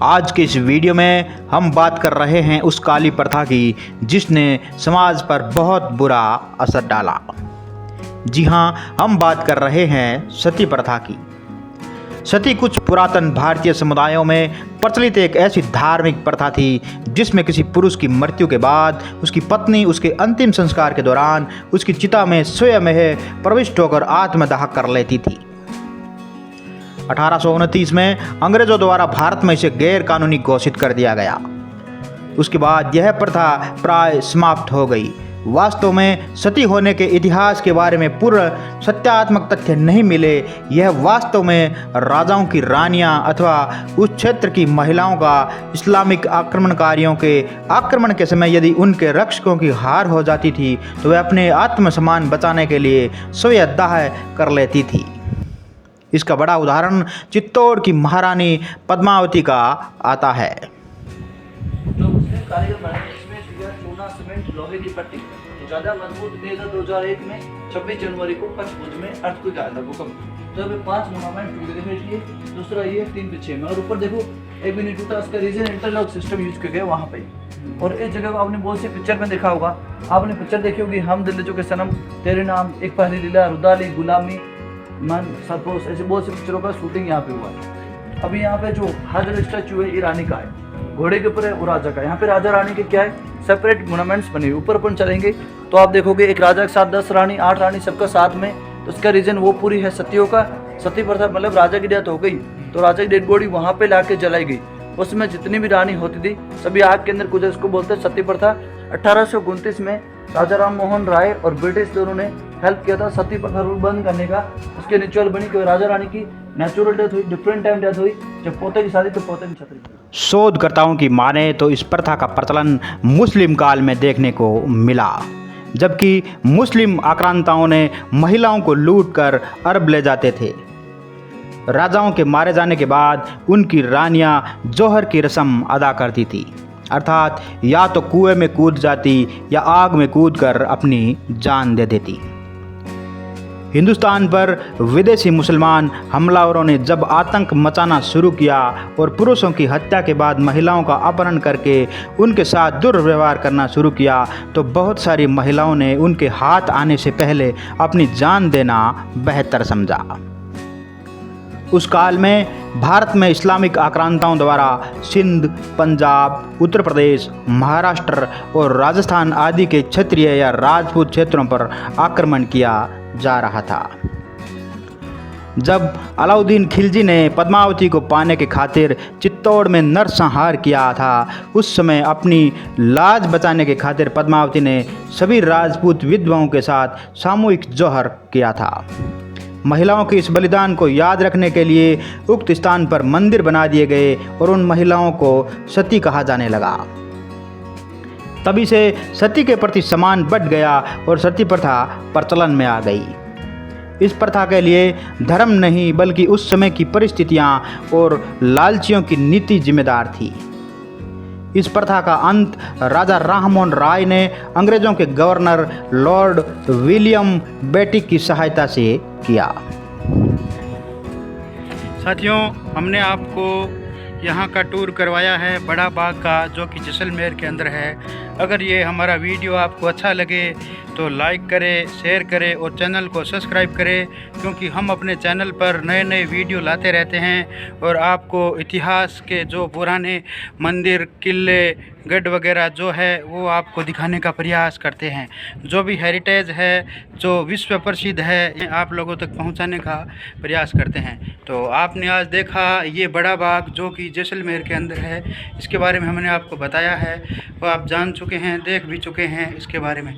आज के इस वीडियो में हम बात कर रहे हैं उस काली प्रथा की जिसने समाज पर बहुत बुरा असर डाला। जी हाँ, हम बात कर रहे हैं सती प्रथा की। सती कुछ पुरातन भारतीय समुदायों में प्रचलित एक ऐसी धार्मिक प्रथा थी जिसमें किसी पुरुष की मृत्यु के बाद उसकी पत्नी उसके अंतिम संस्कार के दौरान उसकी चिता में स्वयं प्रविष्ट होकर आत्मदाह कर लेती थी। 1829 में अंग्रेजों द्वारा भारत में इसे गैर कानूनी घोषित कर दिया गया। उसके बाद यह प्रथा प्राय समाप्त हो गई। वास्तव में सती होने के इतिहास के बारे में पूर्ण सत्यात्मक तथ्य नहीं मिले। यह वास्तव में राजाओं की रानियां अथवा उस क्षेत्र की महिलाओं का इस्लामिक आक्रमणकारियों के आक्रमण के समय यदि उनके रक्षकों की हार हो जाती थी तो वे अपने आत्मसम्मान बचाने के लिए स्वयं दाह कर लेती थी। इसका बड़ा उदाहरण चित्तौड़ की महारानी पद्मावती का आता है। जो उसने कारीगर बनाया इसमें चूना सीमेंट लोहे की पट्टी ज़्यादा मजबूत नहीं था। 2001 में 26 जनवरी को पचभुज में अर्थक्वेक आया था, भूकंप। तो अभी 5 मोनूमेंट टूटे थे, ये दूसरा ये 3 पीछे में, और ऊपर देखो एक भी नहीं टूटा। उसका रीजन इंटरलॉक सिस्टम यूज किया गया वहाँ पे। और इस जगह को आपने बहुत सी पिक्चर में देखा होगा, आपने पिक्चर देखी होगी, हम दिल जो के सनम, तेरे नाम, एक पहली लीला, रुदाली, गुलामी, मन, सरपोश, ऐसे बहुत सी पिक्चरों का शूटिंग यहाँ पे हुआ है। अभी यहाँ पे जो हाजर स्टैचू है ये रानी का है, घोड़े के ऊपर है, वो राजा का। यहाँ पे राजा रानी के क्या है, सेपरेट मोनूमेंट्स बने हुए। ऊपर अपन चलेंगे तो आप देखोगे एक राजा के साथ 10 रानी, 8 रानी सबका साथ में। तो उसका रीजन वो पूरी है सतियों का। सती प्रथा मतलब राजा की डेथ हो गई तो राजा की डेड बॉडी वहाँ पे लाके जलाई गई। उसमें जितनी भी रानी होती थी सभी आग के अंदर कुछ, इसको बोलते हैं सती प्रथा। 1829 में राजा राम मोहन राय और ब्रिटिश दोनों ने हेल्प किया था सती प्रथा रूल बंद करने का। उसके रिचुअल बनी कि राजा रानी की नेचुरल डेथ हुई, डिफरेंट टाइम डेथ हुई। जब पोते की शादी तो पोते की छतरी। शोधकर्ताओं की माने तो इस प्रथा का प्रचलन मुस्लिम काल में देखने को मिला, जबकि मुस्लिम आक्रांताओं ने महिलाओं को लूटकर अरब ले जाते थे। राजाओं के मारे जाने के बाद उनकी रानियां जौहर की रस्म अदा करती थी, अर्थात या तो कुएं में कूद जाती या आग में कूदकर अपनी जान दे देती। हिंदुस्तान पर विदेशी मुसलमान हमलावरों ने जब आतंक मचाना शुरू किया और पुरुषों की हत्या के बाद महिलाओं का अपहरण करके उनके साथ दुर्व्यवहार करना शुरू किया तो बहुत सारी महिलाओं ने उनके हाथ आने से पहले अपनी जान देना बेहतर समझा। उस काल में भारत में इस्लामिक आक्रांताओं द्वारा सिंध, पंजाब, उत्तर प्रदेश, महाराष्ट्र और राजस्थान आदि के क्षेत्रीय या राजपूत क्षेत्रों पर आक्रमण किया जा रहा था। जब अलाउद्दीन खिलजी ने पद्मावती को पाने के खातिर चित्तौड़ में नरसंहार किया था, उस समय अपनी लाज बचाने के खातिर पद्मावती ने सभी राजपूत विधवाओं के साथ सामूहिक जौहर किया था। महिलाओं के इस बलिदान को याद रखने के लिए उक्त स्थान पर मंदिर बना दिए गए और उन महिलाओं को सती कहा जाने लगा। तभी से सती के प्रति सम्मान बढ़ गया और सती प्रथा प्रचलन में आ गई। इस प्रथा के लिए धर्म नहीं बल्कि उस समय की परिस्थितियां और लालचियों की नीति जिम्मेदार थी। इस प्रथा का अंत राजा राममोहन राय ने अंग्रेजों के गवर्नर लॉर्ड विलियम बेटिक की सहायता से किया। साथियों, हमने आपको यहाँ का टूर करवाया है बड़ा बाग का, जो कि जैसलमेर के अंदर है। अगर ये हमारा वीडियो आपको अच्छा लगे तो लाइक करें, शेयर करें और चैनल को सब्सक्राइब करें, क्योंकि हम अपने चैनल पर नए नए वीडियो लाते रहते हैं और आपको इतिहास के जो पुराने मंदिर, किले, गढ़ वगैरह जो है वो आपको दिखाने का प्रयास करते हैं। जो भी हेरिटेज है, जो विश्व प्रसिद्ध है, आप लोगों तक पहुंचाने का प्रयास करते हैं। तो आपने आज देखा ये बड़ा बाग जो कि जैसलमेर के अंदर है, इसके बारे में हमने आपको बताया है, वो आप जान चुके हैं, देख भी चुके हैं इसके बारे में।